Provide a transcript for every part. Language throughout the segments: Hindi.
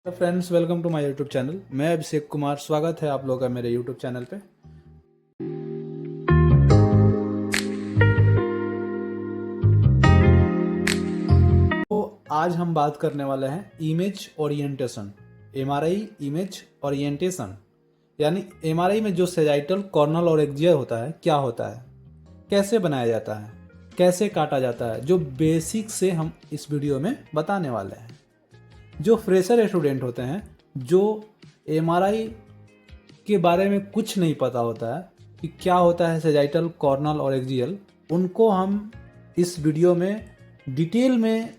Friends, welcome to my YouTube channel. मैं अभिषेक कुमार, स्वागत है आप लोगों का मेरे यूट्यूब चैनल पे। तो आज हम बात करने वाले हैं image orientation, MRI image orientation. यानी एमआरआई में जो सेजाइटल, कॉर्नल और एक्सियल होता है, क्या होता है, कैसे बनाया जाता है, कैसे काटा जाता है, जो बेसिक से हम इस वीडियो में बताने वाले हैं। जो फ्रेशर स्टूडेंट होते हैं, जो एमआरआई के बारे में कुछ नहीं पता होता है कि क्या होता है सेजाइटल, कॉर्नल और एक्सियल, उनको हम इस वीडियो में डिटेल में,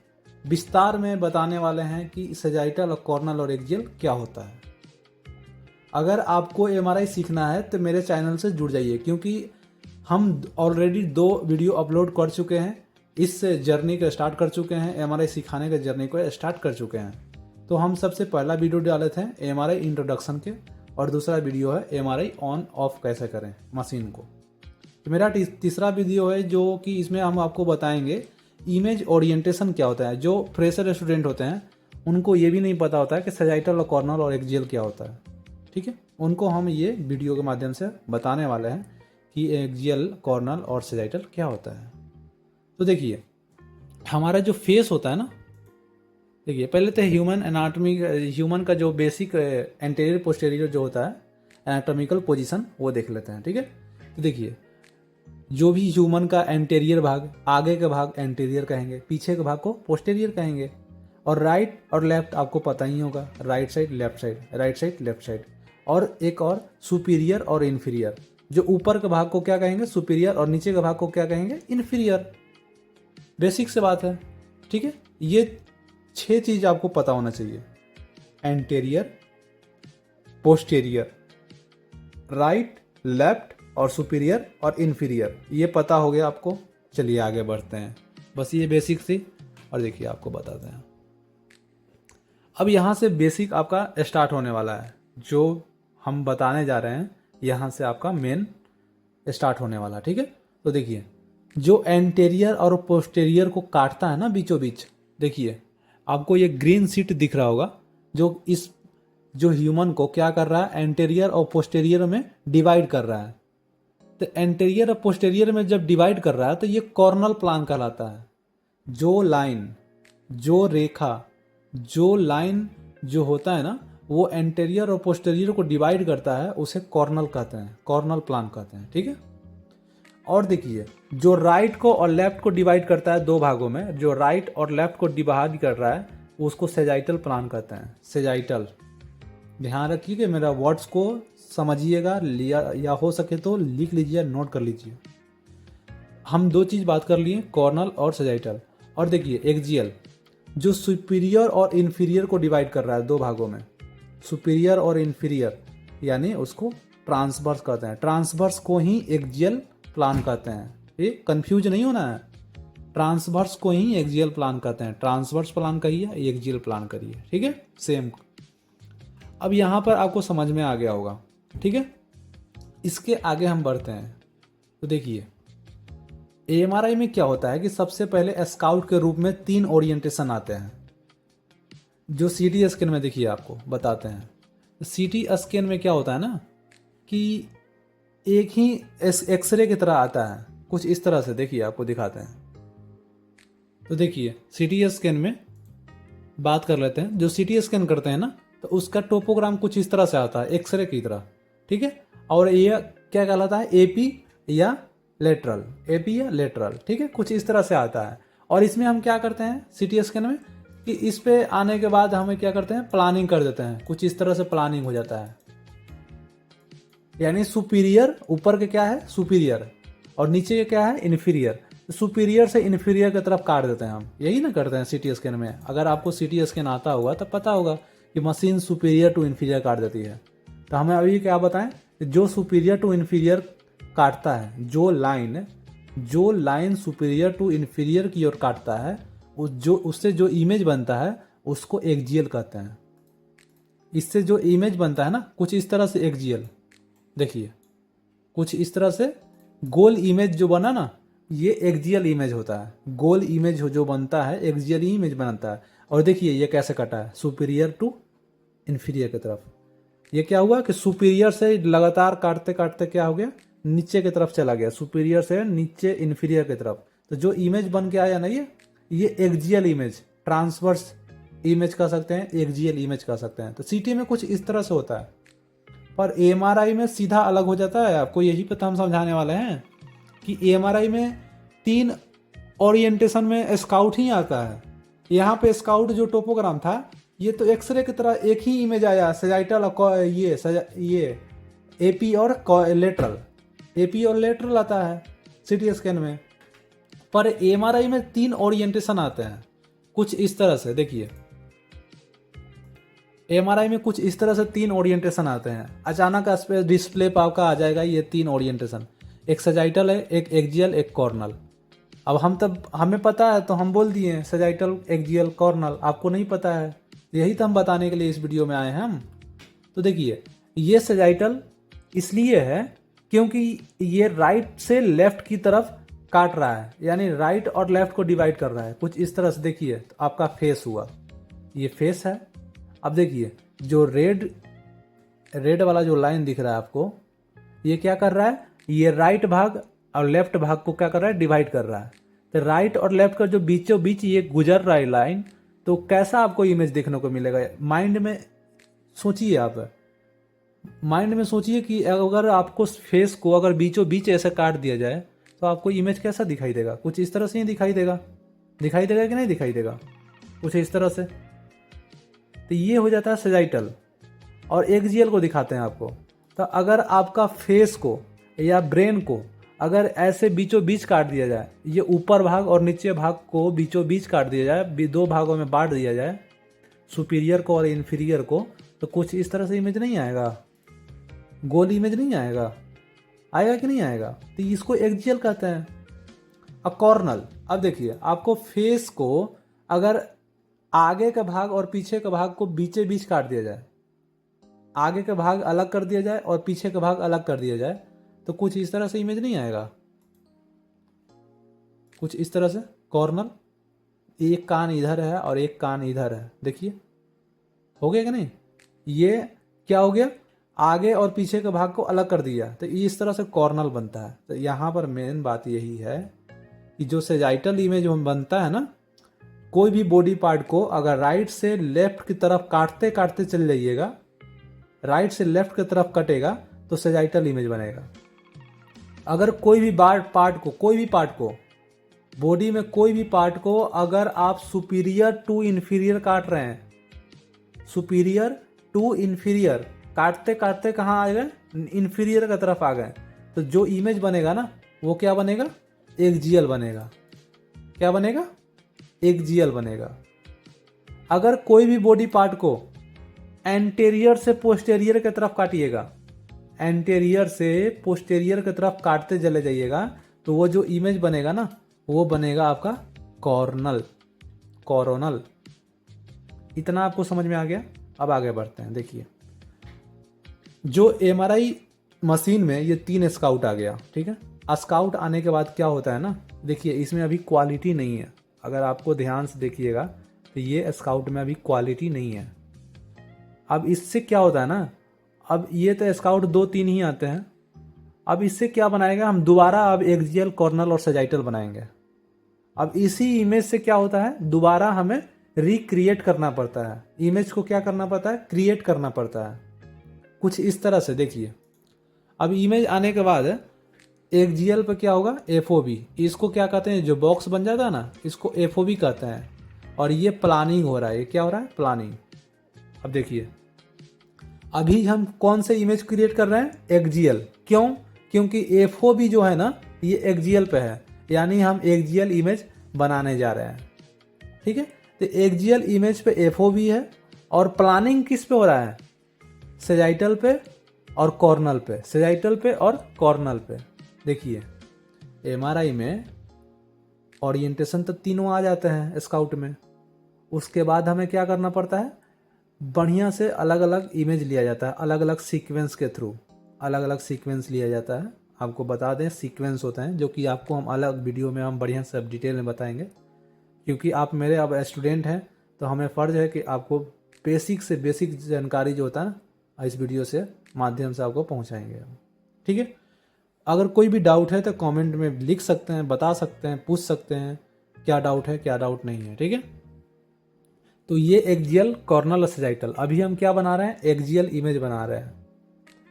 विस्तार में बताने वाले हैं कि सेजाइटल और कॉर्नल और एक्सियल क्या होता है। अगर आपको एमआरआई सीखना है तो मेरे चैनल से जुड़ जाइए, क्योंकि हम ऑलरेडी 2 वीडियो अपलोड कर चुके हैं, इस जर्नी को स्टार्ट कर चुके हैं, एमआरआई सिखाने के जर्नी को स्टार्ट कर चुके हैं। तो हम सबसे पहला वीडियो डाले थे एमआरआई इंट्रोडक्शन के, और दूसरा वीडियो है एमआरआई ऑन ऑफ कैसे करें मशीन को। तो मेरा तीसरा वीडियो है जो कि इसमें हम आपको बताएंगे इमेज ओरिएंटेशन क्या होता है। जो फ्रेशर स्टूडेंट होते हैं उनको ये भी नहीं पता होता है कि सेजाइटल और कॉर्नल और एक्सियल क्या होता है, ठीक है। उनको हम ये वीडियो के माध्यम से बताने वाले हैं कि एक्सियल, कॉर्नल और सेजाइटल क्या होता है। तो देखिए, हमारा जो फेस होता है ना, देखिए पहले तो ह्यूमन एनाटॉमी, ह्यूमन का जो बेसिक एंटीरियर पोस्टीरियर जो होता है एनाटॉमिकल पोजीशन, वो देख लेते हैं, ठीक है। तो देखिए, जो भी ह्यूमन का एंटीरियर भाग, आगे का भाग एंटीरियर कहेंगे, पीछे के भाग को पोस्टीरियर कहेंगे। और राइट और लेफ्ट आपको पता ही होगा, right side left side, right side left side. और एक और सुपीरियर और इन्फीरियर, जो ऊपर के भाग को क्या कहेंगे, सुपीरियर, और नीचे के भाग को क्या कहेंगे, इन्फीरियर। बेसिक से बात है, ठीक है। ये 6 चीज आपको पता होना चाहिए: एंटीरियर, पोस्टीरियर, राइट, लेफ्ट और सुपीरियर और इन्फीरियर। ये पता हो गया आपको। चलिए आगे बढ़ते हैं, बस ये बेसिक थी। और देखिए आपको बताते हैं, अब यहाँ से बेसिक आपका स्टार्ट होने वाला है। जो हम बताने जा रहे हैं यहाँ से आपका मेन स्टार्ट होने वाला, ठीक है। तो देखिए, जो एंटीरियर और पोस्टीरियर को काटता है ना बीचों बीच, देखिए आपको ये ग्रीन सीट दिख रहा होगा, जो ह्यूमन को क्या कर रहा है, एंटीरियर और पोस्टीरियर में डिवाइड कर रहा है। तो एंटीरियर और पोस्टीरियर में जब डिवाइड कर रहा है तो ये कॉर्नल प्लान कहलाता है। जो लाइन, जो रेखा, जो लाइन जो होता है ना, वो एंटीरियर और पोस्टीरियर को डिवाइड करता है, उसे कॉर्नल कहते हैं, कॉर्नल प्लान कहते हैं, ठीक है। और देखिए, जो राइट को और लेफ्ट को डिवाइड करता है 2 भागों में, जो राइट और लेफ्ट को डिवाइड कर रहा है उसको सेजाइटल प्लान कहते हैं, सेजाइटल। ध्यान रखिए कि मेरा वर्ड्स को समझिएगा, लिया या हो सके तो लिख लीजिए, नोट कर लीजिए। हम 2 चीज बात कर लिए, कॉर्नल और सेजाइटल। और देखिए एक्सियल, जो सुपीरियर और इन्फीरियर को डिवाइड कर रहा है 2 भागों में, सुपीरियर और इन्फीरियर, यानी उसको ट्रांसवर्स कहते हैं। ट्रांसवर्स को ही एक्सियल प्लान कहते हैं, ये कंफ्यूज नहीं होना है। ट्रांसवर्स को ही एक्सियल प्लान कहते हैं। ट्रांसवर्स प्लान कहिए, एक्सियल प्लान करिए, ठीक है, सेम। अब यहां पर आपको समझ में आ गया होगा, ठीक है। इसके आगे हम बढ़ते हैं। तो देखिए, एमआरआई में क्या होता है कि सबसे पहले स्काउट के रूप में 3 ओरिएंटेशन आते हैं। जो सीटी स्कैन में देखिए आपको बताते हैं। सीटी स्कैन में क्या होता है ना कि एक ही एक्सरे की तरह आता है, कुछ इस तरह से। देखिए आपको दिखाते हैं। तो देखिए, सीटी स्कैन में बात कर लेते हैं। जो सीटी स्कैन करते हैं ना, तो उसका टोपोग्राम कुछ इस तरह से आता है, एक्सरे की तरह, ठीक है। और ये क्या कहलाता है, एपी या लेटरल, एपी या लेटरल, ठीक है, कुछ इस तरह से आता है। और इसमें हम क्या करते हैं सीटी स्कैन में कि इस पे आने के बाद हमें क्या करते हैं, प्लानिंग कर देते हैं, कुछ इस तरह से प्लानिंग हो जाता है। यानी सुपीरियर, ऊपर के क्या है सुपीरियर, और नीचे के क्या है इन्फीरियर। सुपीरियर से इन्फीरियर की तरफ काट देते हैं हम, यही ना करते हैं सीटी स्कैन में। अगर आपको सीटी स्कैन आता होगा तो पता होगा कि मशीन सुपीरियर टू इन्फीरियर काट देती है। तो हमें अभी क्या बताएं, जो सुपीरियर टू इन्फीरियर काटता है, जो लाइन सुपीरियर टू इन्फीरियर की ओर काटता है, उससे जो इमेज बनता है उसको एक्सियल कहते हैं। इससे जो इमेज बनता है ना, कुछ इस तरह से एक्सियल, देखिए कुछ इस तरह से गोल इमेज जो बना ना, ये एक्सियल इमेज होता है। गोल इमेज जो बनता है एक्सियल इमेज बनता है। और देखिए ये कैसे कटा है, सुपीरियर टू इन्फीरियर की तरफ। ये क्या हुआ कि सुपीरियर से लगातार काटते काटते क्या हो गया, नीचे की तरफ चला गया, सुपीरियर से नीचे इन्फीरियर की तरफ। तो जो इमेज बन के आया ना, ये एक्जियल इमेज, ट्रांसवर्स इमेज कह सकते हैं, एक्जियल इमेज कह सकते हैं। तो सीटी में कुछ इस तरह से होता है, पर एमआरआई में सीधा अलग हो जाता है। आपको यही पे तो हम समझाने वाले हैं कि एमआरआई में 3 ओरिएंटेशन में स्काउट ही आता है। यहाँ पे स्काउट जो टोपोग्राम था, ये तो एक्सरे की तरह एक ही इमेज आया, सजाइटल और ये एपी और लेटरल, एपी और लेटरल आता है सीटी स्कैन में। पर एमआरआई में 3 ओरिएंटेशन आते हैं कुछ इस तरह से। देखिए एमआरआई में कुछ इस तरह से 3 ओरिएंटेशन आते हैं। अचानक डिस्प्ले पर आपका आ जाएगा ये 3 ओरिएंटेशन, एक सजाइटल है, एक एक्जियल, एक कॉर्नल। अब हमें पता है तो हम बोल दिए सजाइटल, एक्जियल, कॉर्नल। आपको नहीं पता है, यही तो हम बताने के लिए इस वीडियो में आए हैं हम। तो देखिए ये सजाइटल इसलिए है क्योंकि ये राइट से लेफ्ट की तरफ काट रहा है, यानी राइट और लेफ्ट को डिवाइड कर रहा है कुछ इस तरह से। देखिए तो आपका फेस हुआ, ये फेस है। अब देखिए जो रेड वाला जो लाइन दिख रहा है आपको, ये क्या कर रहा है, ये राइट भाग और लेफ्ट भाग को क्या कर रहा है, डिवाइड कर रहा है। तो राइट और लेफ्ट का जो बीचों बीच ये गुजर रहा है लाइन, तो कैसा आपको इमेज देखने को मिलेगा। माइंड में सोचिए, आप माइंड में सोचिए कि अगर आपको फेस को अगर बीचों बीच ऐसे काट दिया जाए तो आपको इमेज कैसा दिखाई देगा। कुछ इस तरह से ही दिखाई देगा कि नहीं दिखाई देगा, कुछ इस तरह से। तो ये हो जाता है सजाइटल। और एक्जियल को दिखाते हैं आपको। तो अगर आपका फेस को या ब्रेन को अगर ऐसे बीचों बीच काट दिया जाए, ये ऊपर भाग और नीचे भाग को बीचों बीच काट दिया जाए, 2 भागों में बांट दिया जाए, सुपीरियर को और इन्फीरियर को, तो कुछ इस तरह से इमेज नहीं आएगा, गोल इमेज नहीं आएगा। आएगा कि नहीं आएगा। तो इसको एक्जियल कहते हैं। अब कॉर्नल, अब देखिए आपको फेस को अगर आगे का भाग और पीछे का भाग को बीचे बीच काट दिया जाए, आगे का भाग अलग कर दिया जाए और पीछे का भाग अलग कर दिया जाए, तो कुछ इस तरह से इमेज नहीं आएगा, कुछ इस तरह से। कॉर्नल, एक कान इधर है और एक कान इधर है, देखिए हो गया कि नहीं। ये क्या हो गया, आगे और पीछे के भाग को अलग कर दिया, तो इस तरह से कॉर्नल बनता है। तो यहाँ पर मेन बात यही है कि जो सेजाइटल इमेज बनता है ना, कोई भी बॉडी पार्ट को अगर राइट से लेफ्ट की तरफ काटते काटते चल जाइएगा, राइट से लेफ्ट की तरफ कटेगा तो सेजाइटल इमेज बनेगा। अगर कोई भी पार्ट को बॉडी में कोई भी पार्ट को अगर आप सुपीरियर टू इन्फीरियर काट रहे हैं, सुपीरियर टू इन्फीरियर काटते काटते कहाँ आ गए, इन्फीरियर की तरफ आ गए, तो जो इमेज बनेगा ना वो क्या बनेगा, एक्जियल बनेगा। क्या बनेगा, एक्जियल बनेगा। अगर कोई भी बॉडी पार्ट को एंटेरियर से पोस्टेरियर की तरफ काटिएगा, एंटेरियर से पोस्टेरियर की तरफ काटते चले जाइएगा, तो वो जो इमेज बनेगा ना वो बनेगा आपका कोरोनल। इतना आपको समझ में आ गया। अब आगे बढ़ते हैं। देखिए जो एमआरआई मशीन में ये 3 स्काउट आ गया, ठीक है। स्काउट आने के बाद क्या होता है ना, देखिए इसमें अभी क्वालिटी नहीं है। अगर आपको ध्यान से देखिएगा तो ये स्काउट में अभी क्वालिटी नहीं है। अब इससे क्या होता है ना, अब ये तो स्काउट 2-3 ही आते हैं। अब इससे क्या बनाएगा, हम दोबारा अब एक्जियल, कॉर्नल और सजाइटल बनाएंगे। अब इसी इमेज से क्या होता है, दोबारा हमें रिक्रिएट करना पड़ता है। इमेज को क्या करना पड़ता है, क्रिएट करना पड़ता है कुछ इस तरह से। देखिए अब इमेज आने के बाद एक्जियल पे क्या होगा, एफओबी। इसको क्या कहते हैं, जो बॉक्स बन जाता है ना, इसको एफओबी कहते हैं। और ये प्लानिंग हो रहा है, ये क्या हो रहा है, प्लानिंग। अब देखिए अभी हम कौन से इमेज क्रिएट कर रहे हैं, एक्जियल। क्यों, क्योंकि एफओबी जो है ना ये एक्जियल पे है, यानी हम एक्जियल इमेज बनाने जा रहे हैं, ठीक है। तो एक्जियल इमेज पे एफओबी है और प्लानिंग किस पे हो रहा है, सेजाइटल पे और कॉर्नल पे, सेजाइटल पे और कॉर्नल पे। देखिए एमआरआई में ओरिएंटेशन तो तीनों आ जाते हैं स्काउट में। उसके बाद हमें क्या करना पड़ता है, बढ़िया से अलग अलग इमेज लिया जाता है, अलग अलग सीक्वेंस के थ्रू अलग अलग सीक्वेंस लिया जाता है। आपको बता दें सीक्वेंस होते हैं, जो कि आपको हम अलग वीडियो में हम बढ़िया से डिटेल में बताएंगे, क्योंकि आप मेरे अब स्टूडेंट हैं तो हमें फ़र्ज है कि आपको बेसिक से बेसिक जानकारी जो होता है ना इस वीडियो से माध्यम से आपको पहुंचाएंगे हम। ठीक है, अगर कोई भी डाउट है तो कमेंट में लिख सकते हैं, बता सकते हैं, पूछ सकते हैं क्या डाउट है क्या डाउट नहीं है। ठीक है, तो ये एक्जियल कॉर्नल और सेजाइटल, अभी हम क्या बना रहे हैं, एक्जियल इमेज बना रहे हैं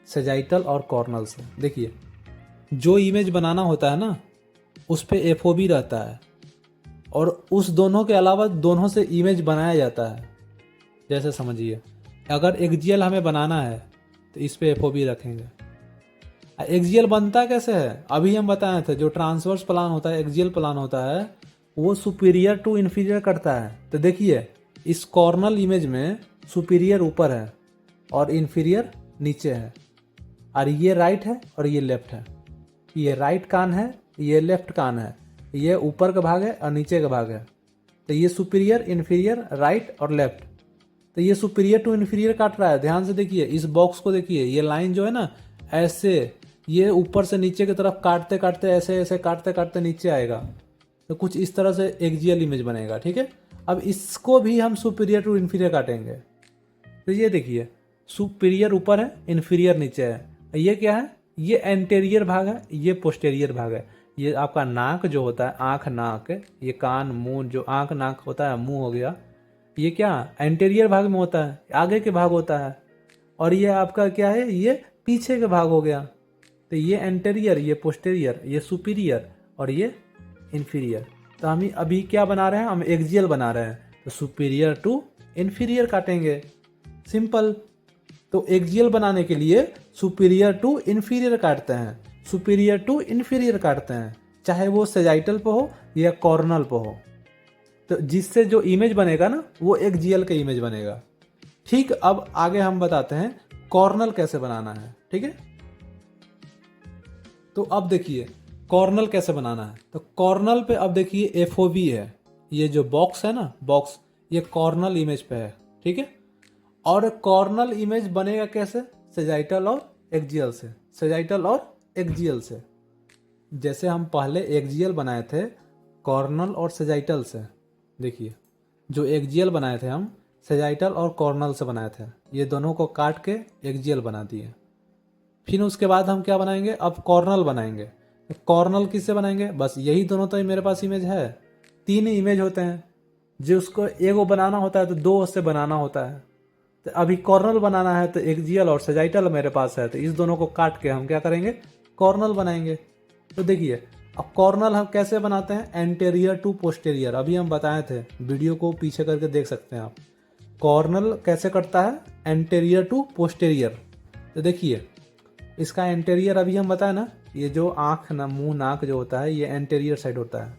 सेजाइटल और कॉर्नल से। देखिए जो इमेज बनाना होता है ना उस पे एफओबी रहता है और उस दोनों के अलावा दोनों से इमेज बनाया जाता है। जैसे समझिए अगर एक्जियल हमें बनाना है तो इस पे एफओबी रखेंगे। एक्जियल बनता कैसे है, अभी हम बताए थे जो ट्रांसवर्स प्लान होता है, एक्जियल प्लान होता है, वो सुपीरियर टू इन्फीरियर करता है। तो देखिए इस कॉर्नल इमेज में सुपीरियर ऊपर है और इन्फीरियर नीचे है, और ये राइट है और ये लेफ्ट है। ये राइट कान है, ये लेफ्ट कान है, ये ऊपर का भाग है और नीचे का भाग है। तो ये सुपीरियर, इन्फीरियर, राइट और लेफ्ट। तो ये सुपीरियर टू इन्फीरियर काट रहा है। ध्यान से देखिए इस बॉक्स को, देखिए ये लाइन जो है ना ऐसे, ये ऊपर से नीचे की तरफ काटते काटते ऐसे ऐसे काटते काटते नीचे आएगा। तो कुछ इस तरह से एक्जियल इमेज बनेगा। ठीक है, अब इसको भी हम सुपीरियर टू इन्फीरियर काटेंगे। तो ये देखिए सुपीरियर ऊपर है, इन्फीरियर नीचे है। ये क्या है, ये एंटेरियर भाग है, ये पोस्टेरियर भाग है। ये आपका नाक जो होता है, आँख नाक, ये कान मुंह, जो आँख नाक होता है मुंह हो गया, ये क्या एंटेरियर भाग में होता है, आगे के भाग होता है। और ये आपका क्या है, ये पीछे के भाग हो गया। तो ये एंटेरियर, ये पोस्टेरियर, ये सुपीरियर और ये इन्फीरियर। तो हम अभी क्या बना रहे हैं, हम एक्जियल बना रहे हैं। तो सुपीरियर टू इन्फीरियर काटेंगे, सिंपल। तो एक्जियल बनाने के लिए सुपीरियर टू इन्फीरियर काटते हैं, सुपीरियर टू इन्फीरियर काटते हैं, चाहे वो सेजाइटल पे हो या कॉर्नल पे हो। तो जिससे जो इमेज बनेगा ना वो एक्जियल का इमेज बनेगा। ठीक, अब आगे हम बताते हैं कॉर्नल कैसे बनाना है। ठीक है, तो अब देखिए कॉर्नल कैसे बनाना है। तो कॉर्नल पे अब देखिए एफओबी है, ये जो बॉक्स है ना बॉक्स, ये कॉर्नल इमेज पे है। ठीक है, और कॉर्नल इमेज बनेगा कैसे, सेजाइटल और एक्जियल से, सेजाइटल और एक्जियल से। जैसे हम पहले एक्जियल बनाए थे कॉर्नल और सेजाइटल से, देखिए जो एक्जियल बनाए थे हम सेजाइटल और कॉर्नल से बनाए थे, ये दोनों को काट के एक्जियल बना दिए। फिर उसके बाद हम क्या बनाएंगे, अब कॉर्नल बनाएंगे। कॉर्नल किससे बनाएंगे, बस यही दोनों तो मेरे पास इमेज है, 3 इमेज होते हैं, जो उसको एगो बनाना होता है तो 2 से बनाना होता है। तो अभी कॉर्नल बनाना है तो एक्जियल और सेजाइटल मेरे पास है, तो इस दोनों को काट के हम क्या करेंगे, कॉर्नल बनाएंगे। तो देखिए अब कॉर्नल हम कैसे बनाते हैं, एंटेरियर टू पोस्टेरियर, अभी हम बताए थे, वीडियो को पीछे करके देख सकते हैं आप। कॉर्नल कैसे करता है, एंटेरियर टू पोस्टेरियर। तो देखिए इसका एंटेरियर अभी हम बताए ना, ये जो आँख ना मुंह नाक जो होता है ये एंटेरियर साइड होता है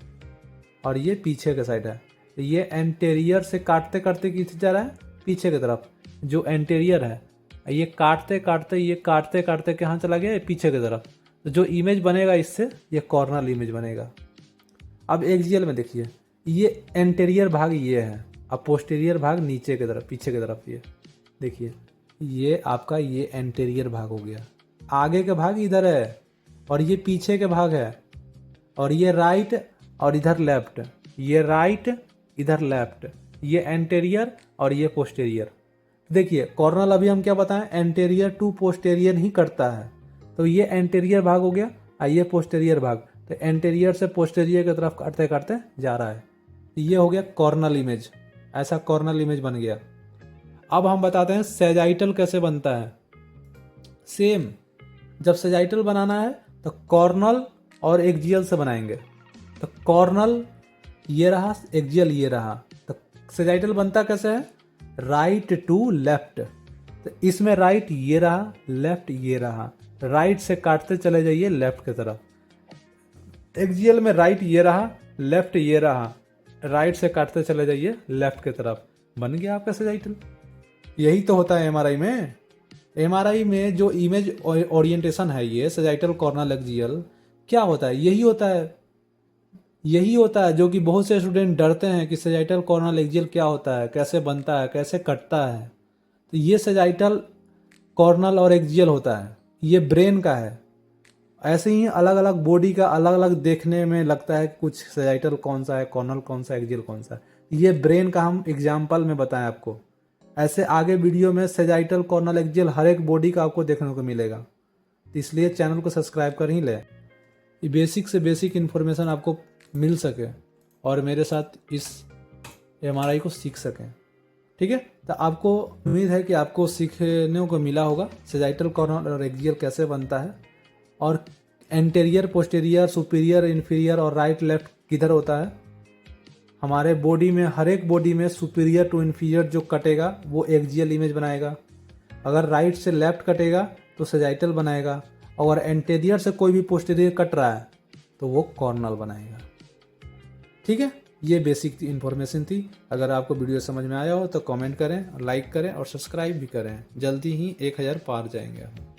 और ये पीछे का साइड है। तो ये एंटेरियर से काटते काटते किस जा रहा है, पीछे की तरफ। जो एंटेरियर है ये काटते काटते कहाँ चला गया, पीछे की तरफ। तो जो इमेज बनेगा इससे, ये कॉर्नल इमेज बनेगा। अब एक्जियल में देखिए ये एंटेरियर भाग ये है, अब पोस्टीरियर भाग नीचे की तरफ, पीछे की तरफ। ये देखिए ये आपका ये एंटेरियर भाग हो गया, आगे का भाग इधर है और ये पीछे के भाग है, और ये राइट और इधर लेफ्ट, ये राइट इधर लेफ्ट, ये एंटेरियर और ये पोस्टेरियर। देखिए कॉर्नल अभी हम क्या बताएं, एंटेरियर टू पोस्टेरियर ही करता है। तो ये एंटेरियर भाग हो गया और ये पोस्टेरियर भाग, तो एंटेरियर से पोस्टेरियर की तरफ काटते काटते जा रहा है। ये हो गया कॉर्नल इमेज, ऐसा कॉर्नल इमेज बन गया। अब हम बताते हैं सेजाइटल कैसे बनता है। सेम, जब सेजाइटल बनाना है तो कॉर्नल और एक्जियल से बनाएंगे। तो कॉर्नल ये रहा, एक्जियल ये रहा। तो सेजाइटल बनता कैसे है, राइट टू लेफ्ट। तो इसमें राइट ये रहा, लेफ्ट ये रहा, राइट से काटते चले जाइए लेफ्ट की तरफ। एक्जियल में राइट ये रहा, लेफ्ट ये रहा, राइट से काटते चले जाइए लेफ्ट की तरफ। बन गया आपका सेजाइटल। यही तो होता है एमआरआई में। एमआरआई में जो इमेज ओरिएंटेशन है, ये सेजाइटल कॉर्नल एक्जियल, क्या होता है, यही होता है। यही होता है जो कि बहुत से स्टूडेंट डरते हैं कि सेजाइटल कॉर्नल एक्जियल क्या होता है, कैसे बनता है, कैसे कटता है। तो ये सेजाइटल कॉर्नल और एक्जियल होता है, ये ब्रेन का है। ऐसे ही अलग अलग बॉडी का अलग अलग देखने में लगता है कुछ सेजाइटल कौन सा है, कॉर्नल कौन सा, एक्जियल कौन सा है। ये ब्रेन का हम एग्जाम्पल में बताएं आपको, ऐसे आगे वीडियो में सेजाइटल, कॉर्नल, एक्जियल हर एक बॉडी का आपको देखने को मिलेगा, तो इसलिए चैनल को सब्सक्राइब कर ही ले, ये बेसिक से बेसिक इन्फॉर्मेशन आपको मिल सके और मेरे साथ इस एमआरआई को सीख सकें। ठीक है, तो आपको उम्मीद है कि आपको सीखने को मिला होगा सेजाइटल, कॉर्नल और एक्जियल कैसे बनता है, और एंटेरियर, पोस्टीरियर, सुपीरियर, इन्फीरियर और राइट लेफ्ट किधर होता है। हमारे बॉडी में, हर एक बॉडी में सुपीरियर टू इन्फीरियर जो कटेगा वो एक्जियल इमेज बनाएगा, अगर राइट से लेफ्ट कटेगा तो सेजाइटल बनाएगा, और एंटेरियर से कोई भी पोस्टीरियर कट रहा है तो वो कॉर्नल बनाएगा। ठीक है, ये बेसिक इन्फॉर्मेशन थी। अगर आपको वीडियो समझ में आया हो तो कमेंट करें, लाइक करें और सब्सक्राइब भी करें। जल्दी ही 1000 पार जाएंगे हम।